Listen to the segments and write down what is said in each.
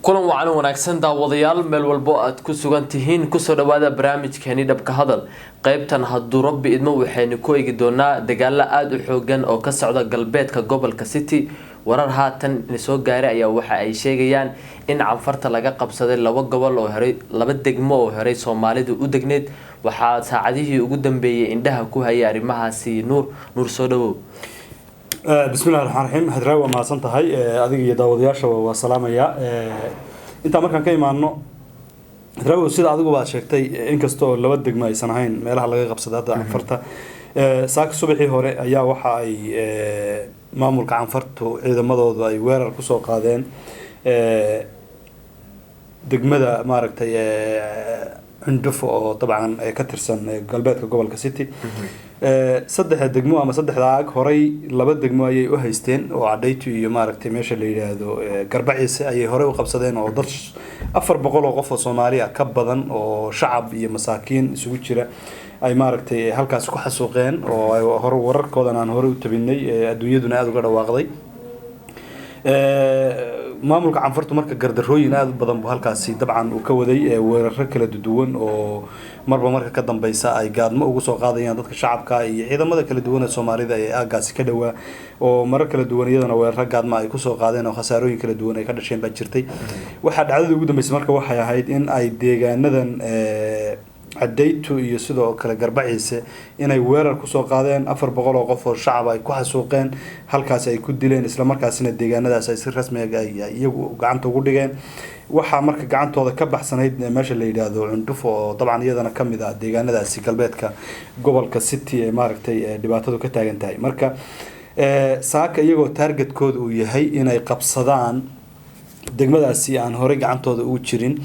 kulan wacan wanaagsan daawadayaal meel walbo aad ku sugan tihiin kusoo dhawaada barnaamijkeeni dhabka hadal qaybtan hadduu rabbi idmo waxaynu ku eegi doonaa dagaalo aada u xoogan oo ka socda galbeedka gobolka city warar haatan soo gaaray ayaa waxa ay sheegayaan in canfarta laga qabsaday laba degmo oo horay Soomaalidu u degneed waxaa saacadihii ugu dambeeyay indhaha ku hayay arrimahaasi nuur soo dhawow بسم الله الرحمن الرحيم هدراوة ما سنتهاي أديك يداودياش وسلامية أنت مركان كيما إنه هدراوة سيد أديك بعد شكتي إنك استو لودك ما يسنهين ما لها لقى قبصدات عنفرته ساك الصبحي هوري أيا وحى مامول كعنفرته إذا مضوا ذا يوير الكسوق هذين دقمة ما ركتي عندفو طبعا كترسن قلبات قبل كسيتي صدح الدقمو أما صدح ذاك هوري لبد دقمو أي وهيستين وعديتو يمارك تمشي اللي هذا قربعيس أي هوري وقبصدين ودرش أفر بقولوا قفة صومالية كبضن وشعب يمساكين سويتشرة أي مارك تي هالكاس كحسوقين وهوري ورك كودنا عن هوري وتبني أدويدنا هذا قدر واقضي maamulka canfartu marka gardarooyin aad badan buu halkaasi dabcan uu ka waday weerar kala duwan oo marba ka dambaysa ay gaadmo ugu soo qaadayaan dadka shacabka iyo ciidamada kala duwan ee Soomaalida ee aagaasi ka dhawaa oo marar kala duwan iyadana weerar gaadmo ay ku soo qaadeen oo khasaarooyin kala duwan ay ka dhasheen ba jirtay waxa dhacdada ugu dambeysay marka waxay ahayd in ay deegaanadan عديتو يسدو كلا قربعيسة إن يوير كوسو قادين أفر بقول وقف الشعب أي كحسوقين هالكاس أي كدلين إسلام مركز سنة ديجان هذا سيصير رسمي يجو قعنتو قديجان وحى مركز قعنتو هذا كبح سنة ماشي اللي هذا عندفو طبعا يدنا كم إذا ديجان هذا سيكلبيت كجبل كستي ماركتي دبعتو كتاجن تاي مركز ساك يجو تارجت كود ويهي إن يقبصدان دقمة هذا سي عن هوري قعنتو هذا وتشرين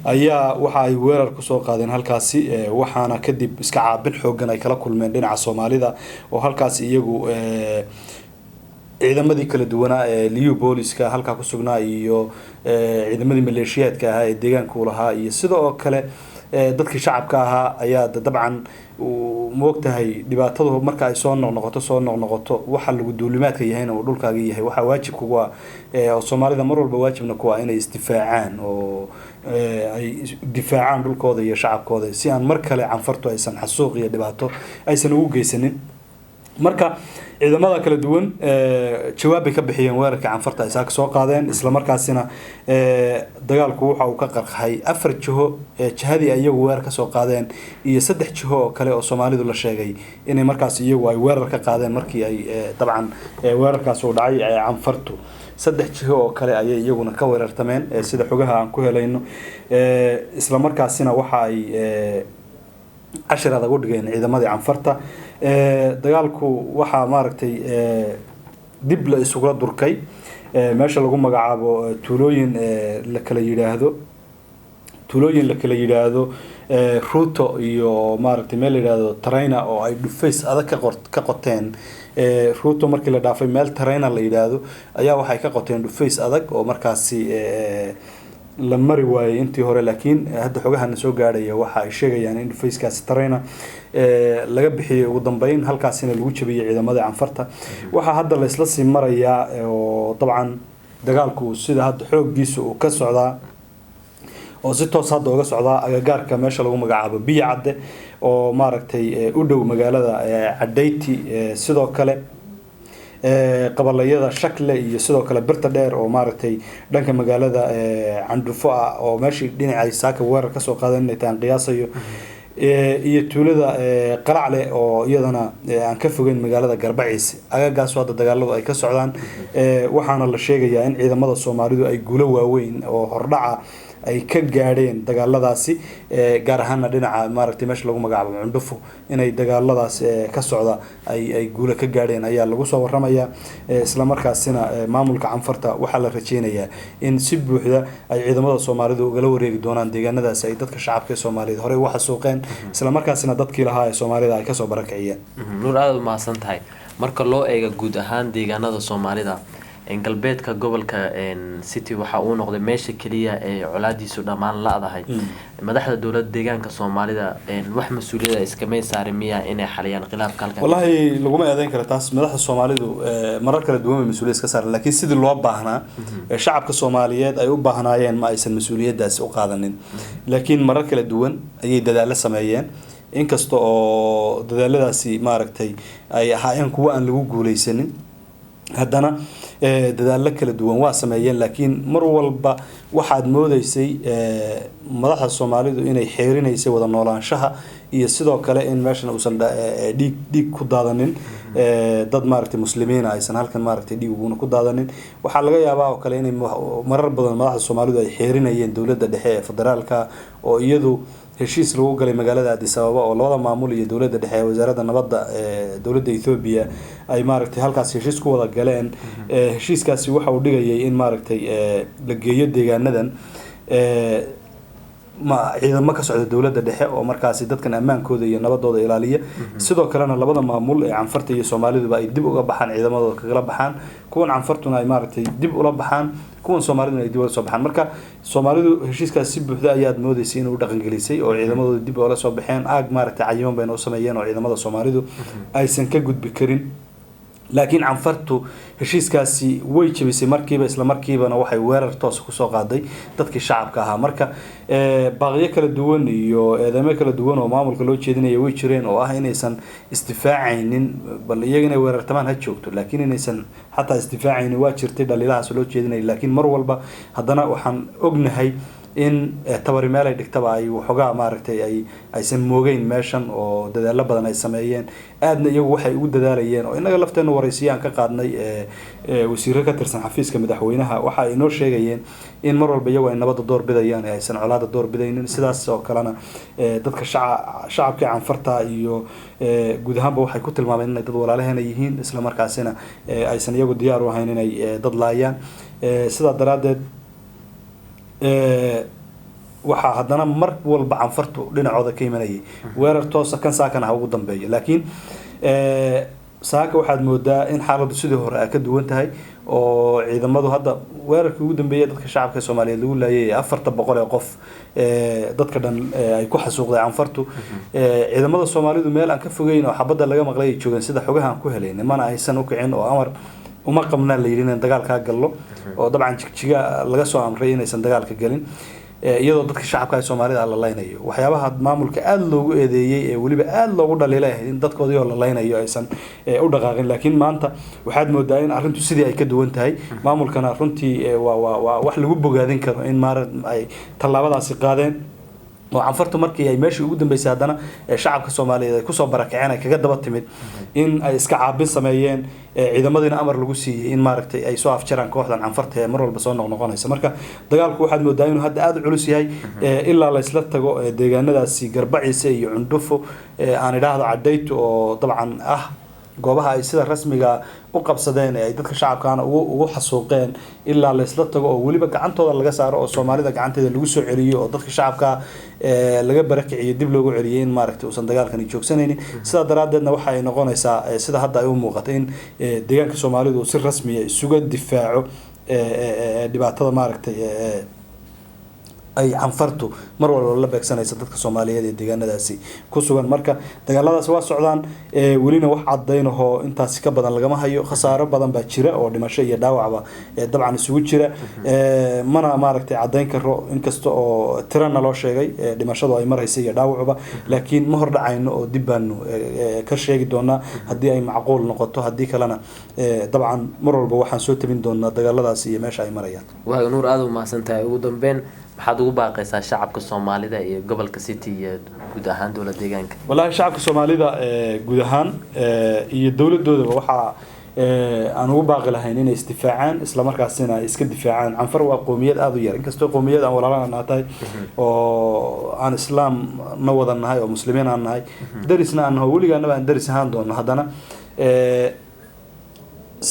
ayaa waxa ay weerar ku soo qaadeen halkaasi waxaana kadib iska caabin xoogan ay kala kulmeen dhinaca Soomaalida oo halkaas iyagu ciidamadii kala duwanaa ee liyu booliska halka ku sugnaa iyo ciidamadii maleeshiyaadka ah ee deegaanka u lahaa iyo sidoo kale dadkii shacabka ahaa ayaa dabcan moogtahay dhibaatadu marka ay soo noqnoqoto waxa lagu duulimaadka yahayna oo dhulkaaga yahay waxa waajib kuwa oo Soomaalida mar walba waajibna kuwa inay istifaacaan oo ay difaacaan dhulkooda iyo shacabkooda si aan mar kale canfartu aysan xasuuq iyo dhibaato aysan ugu geysanin marka ciidamada kala duwan jawaab ka bixiyeen weerarka canfarta ay soo qaadeen isla markaasina dagaalku waxa uu ka qarxay afar jiho jihadii ayagu weerar ka soo qaadeen iyo saddex jiho kale oo Soomaalidu la sheegay inay markaas iyagu ay weerar ka qaadeen markii ay dabcan weerarkaas uu dhacay canfartu saddex jiho oo kale ayay iyaguna ka weerartameen sida xogaha aan ku helayno isla markaasina waxa ay عشرة أقول جين إذا ما دي عنفرته دجالكو وح ماركتي دبل السجاد دركي ماشى لقوم مجعبو تولوين لكلا يجهدو تولوين لكلا يجهدو روتو يو ماركتي مال يجهدو ترينا أو أي دفيس هذا كقطين روتو مركي لدافع مال ترينا اللي يجهدو أيها وحي كقطين دفيس هذا أو مركزي لما رواية أنتي هوري لكن هذا حوجها نسوق عليه وحى شيء يعني إنه فيس كاس ترينا لقب حي وضمبين هالكاسين الوجه بيع إذا ماذا عنفرته وحى هذا اللي سلسي مرة يا وطبعا دجالكو سيد هذا حوج جيسو وكسر ذا وزيتو صاد وكسر ذا أجار كماشة لو مجعبه بيعده وماركتي أودو مجال هذا عديتي سيدو كله قبليada shakle iyo sidoo kale birta dheer oo maaragtay dhanka magaalada Candufaa oo meeshii dhinaca Isaaka weerar ka soo qaadanay taan qiyaasayo iyo tuulada Qaracle oo iyadana aan ka fogeyn magaalada Garbaciis agagaas wada dagaaladu ay ka socdaan waxaana la sheegayaa in ciidamada Soomaalidu ay guulo waaweyn oo hordhaca ay ka gaadheen dagaaladaasi gaar ahaan dhinaca maaragtay meesha lagu magacaabo Cundufo inay dagaaladaas ka socda ay guulo ka gaadheen ayaa lagu soo warramaya isla markaasina maamulka canfarta waxa la rajeynayaa in si buuxda ay ciidamada Soomaalidu uga wareegi doonaan deegaanadaas ay dadka shacabka Soomaaliyeed hore waxa suuqeen isla markaasina dadkii lahaa ee Soomaalida ay ka soo barakaciyeen nuur aad ma santahay marka loo eego guud ahaan deegaanada Soomaalida galbeedka gobolka city waxa uu noqday meesha kaliya ee colaadiisu dhammaan la-dahay madaxda dowladda deegaanka Soomaalida wax mas'uuliyad iskama saarin miyaa inay xaliyaan khilaafka halkan wallahi laguma eedeyn karo taas madaxda Soomaalidu marar kala duwan mas'uuliyad iska saaran laakiin sidii loo baahnaa shacabka Soomaaliyeed ay u baahnaayeen ma aysan mas'uuliyadaas u qaadanin laakiin marar kala duwan ayay dadaal sameeyeen inkasta oo dadaaladaasi maaragtay ay ahaayeen kuwa aan lagu guuleysanin haddana dadaal kala duwan waa sameeyeen laakiin mar walba waxaad moodeysay madaxda Soomaalidu inay xeerinaysay wada noolaanshaha iyo sidoo kale in meeshan uusan dhiig ku daadanin dad maaragtay muslimiin aysan halkan maaragtay dhiig ugu ku daadanin waxa laga yaabaa oo kale inay marar badan madaxda Soomaalidu ay xeerinayeen dawladda dhexe ee federaalka oo iyadu heshiis lagu galay magaalada Addis Ababa oo labada maamul iyo dawladda dhexe ee wasaaradda nabadda dawladda Ethiopia ay maaragtay halkaas heshiis ku wada galeen heshiiskaasi waxa uu dhigayay in maaragtay la geeyo deegaanadan ma ciidamo ka socda dawladda dhexe oo markaasi dadkan amaankooda iyo nabadooda ilaaliya sidoo kalena labada maamul ee Canfarta iyo Soomaaliduba ay dib uga baxaan ciidamadooda kaga baxaan kuwan Canfartuna ay maaragtay dib ula baxaan kuwan Soomaaliduna ay dib uga soo baxaan marka Soomaalidu heshiiskaas si buuxda ayaad moodeysay inuu dhaqan gelisay oo ciidamadooda dib uga soo baxeen aag maaragtay cayiman bayna u sameeyeen oo ciidamada Soomaalidu aysan ka gudbi karin laakiin Canfartu heshiiskaasi way jabisay markiiba isla markiibana waxay weerar toos ku soo qaaday dadkii shacabka ahaa marka baaqiyo kala duwan iyo eedamo kala duwan oo maamulka loo jeedinaya way jireen oo ah inaysan istifaacaynin bal iyagana weerartamaan ha joogto laakiin inaysan xataa istifaacaynin waa jirtay dhaliilahaas loo jeedinay laakiin mar walba haddana waxaan ognahay in tabari meel ay dhigtaba ay waxoogaa maaragtay aysan moogeyn meeshan oo dadaalo badan ay sameeyeen aadna iyagu waxay ugu dadaalayeen oo inaga lafteena waraysiiyaan ka qaadnay wasiirro ka tirsan xafiiska madaxweynaha waxa ay noo sheegayeen in mar walba iyagu ay nabadda door bidayaan ee aysan colaada door bidaynin sidaas oo kalena dadka shacabka Canfarta iyo guud ahaanba waxay ku tilmaameen inay dad walaalaheena yihiin isla markaasina aysan iyagu diyaar u ahayn inay dad laayaan sidaa daraadeed waxa haddana mar walba Canfartu dhinacooda ka imanayay weerar toos kan saakana ugu dambeeyay laakiin saaka waxaad moodaa in xaaladdu sidii hore ay ka duwan tahay oo ciidamadu hadda weerarkii ugu dambeeyay dadka shacabka Soomaaliyeed lagu laayay 400 ee qof dadka dhan ay ku xasuuqday Canfartu ciidamada Soomaalidu meel aan ka fogeyn oo xabada laga maqlay joogan sida xogaha aan ku helayn mana aysan u kicin oo amar uma qabnaa la yirina dagaalka gallo oo dabcan jigjiga laga soo amray inaysan dagaalka galin iyadoo dadka shacabka Soomaalida la laynayo waxyaabaha maamulka aad loogu eedeeyay ee waliba aad loogu dhaliilay in dadkoodii oo la laynayo aysan u dhaqaaqin laakiin maanta waxaad moodaa in arrintu sidii ay ka duwan tahay maamulkana runtii waa wax lagu bogaadin karo in ay tallaabadaasi qaadeen oo Canfartu markii ay meeshii ugu dambeysay haddana shacabka Soomaaliyeed ay ku soo barakaceen ay kaga daba timid in ay iska caabin sameeyeen ciidamadina amar lagu siiyay in maaragtay ay soo afjaraan kooxdan Canfarta ee mar walba soo noqonaysa marka dagaalku waxaad moodaa inuu hadda aad u culus yahay ilaa la isla tago deegaanadaasi Garbaciise iyo Cundufo aan idhaahdo Cadayto oo dabcan goobaha ay sida rasmiga u qabsadeen ay dadka shacabkaana ugu xasuuqeen ilaa la isla tago oo waliba gacantooda laga saaro oo Soomaalida gacanteeda lagu soo celiyo oo dadka shacabka laga barakiciyo dib loogu celiyay in maaragtay uusan dagaalkani joogsanaynin sida daraadeedna waxa ay noqonaysaa sida hadda ay u muuqato in deegaanka Soomaalidu si rasmi ah isuga difaaco dhibaatada maaragtay ay Canfartu mar walba la beegsanaysa dadka Soomaaliyeed ee deegaanadaasi ku sugan marka dagaaladaas waa socdaan welina wax cadeynaho intaas ka badan laga ma hayo khasaaro badan baa jira oo dhimasho iyo dhaawacba dabcan isugu jira mana maaragtay cadeyn karo inkasta oo tirana loo sheegay dhimashadu ay maraysa iyo dhaawacba laakiin ma hor dhacayno oo dib baan ka sheegi doonaa hadii ay macquul noqoto hadii kalena dabcan mar walba waxaan soo tabin doonaa dagaaladaas iyo meesha ay marayaan waa nuur aad u mahadsantahay ugu dambeyn maxaad ugu baaqaysaa shacabka Soomaalida iyo gobolka City iyo guud ahaan dawladda deegaanka wallahi shacabka Soomaalida guud ahaan iyo dawladooda waxa aan ugu baaqi lahayn inay istifaacaan isla markaasina iska difaacaan Canfar waa qoomiyad aad u yar inkastoo qoomiyad aan walaalana tahay oo aan islaam na wadanahay oo muslimiin aan nahay darisna aan waligaana aan daris ahaan doono haddana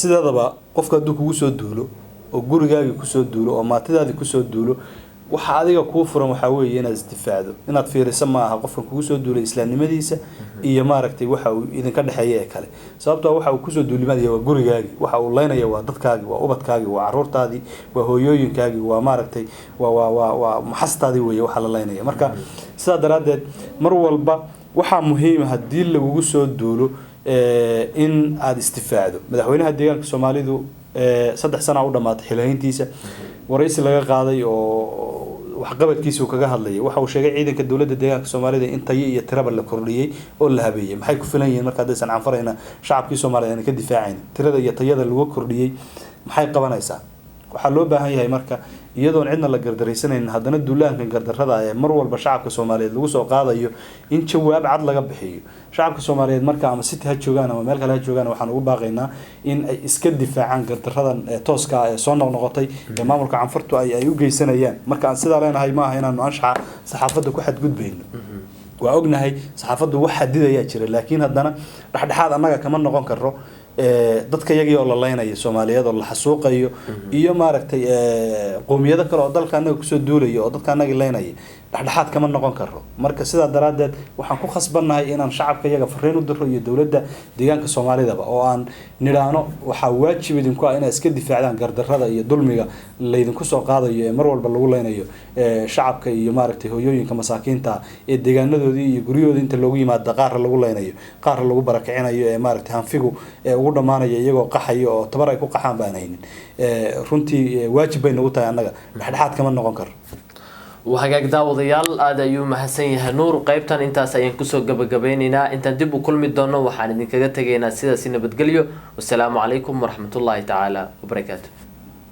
sidaadaba qofka hadduu kugu soo duulo oo gurigaaga ku soo duulo oo maatidaada ku soo duulo waxa adiga kuu furan waxa weeye inaad isdifaacdo inaad fiiriso ma aha qofkan kugu soo duulay islaamnimadiisa iyo maaragtay waxa uu idinka dhaxeeyo ee kale sababtoo waxa uu kusoo duulimaadaya waa gurigaagi waxa uu leynaya waa dadkaagi waa ubadkaagi waa caruurtaadii waa hooyooyinkaagi waa maaragtay waa maxastaadii weeye waxa la leynaya marka sidaa daraadeed mar walba waxaa muhiim ah haddii lagugu soo duulo in aada istifaacdo madaxweynaha deegaanka Soomaalidu 3 sano u dhamaatay xilhayntiisa waraysi laga qaaday oo waxqabadkiisa uu kaga hadlayay waxa uu sheegay ciidanka dawladda deegaanka Soomaalida in tayo iyo tiraba la kordhiyay oo la habeeyay maxay ku filan yihiin marka aysan canfarayna shacabkii Soomaaliyeed ka difaaceen tirada iyo tayada lagu kordhiyay maxay qabanaysaa waxa loo baahan yahay marka iyadoon cidna la gardaraysanaynin haddana duulaankan gardarrada ee mar walba shacabka Soomaaliyeed lagu soo qaadayo in jawaab cad laga bixiyo shacabka Soomaaliyeed marka ama city ha joogaan ama meel kale ha joogaan waxaan ugu baaqaynaa in ay iska difaacaan gardarradan tooska ah ee soo noqnoqotay ee maamulka canfartu ay u geysanayaan marka aan sidaa leenahay ma aha inaanu anshaxa saxaafadda ku xadgudbayno waa ognahay saxaafaddu wax xadidaya jira laakiin haddana dhaxdhaxaad annaga kama noqon karo dadka iyagii oo la leynaya Soomaaliyeed oo la xasuuqayo iyo maaragtay qoomiyada kale oo dalka anaga ku soo duulayo oo dadka anaga leynaya dhaxdhaxaad kama noqon karo marka sidaa daraadeed waxaan ku khasbanahay inaan shacabka iyaga fariin u diro iyo dawladda deegaanka Soomaalida oo aan niraano waxa waajib idinku ah inaad iska difaacdaan gardarrada iyo dulmiga la idinku soo qaadayo ee mar walba lagu leynayo shacabka iyo maaragtay hooyooyinka masaakiinta ee deegaanadoodii iyo guriyooda inta loogu yimaado qaar lagu leynayo qaar lagu barakicinayo ee maaragtay hanfigu ugu dhamaanayo iyagoo qaxayo oo tabar ay ku qaxaan baan haynin runtii waajib bay nagu tahay annaga dhaxdhaxaad kama noqon karo وهاجاك داوديال هذا يوم حسين هنور قيبتان انت ساين كسو غبغبينينا انت دب كلمي دونو waxaan idin kaga tageynaa sida sinabad galiyo والسلام عليكم ورحمة الله تعالى وبركاته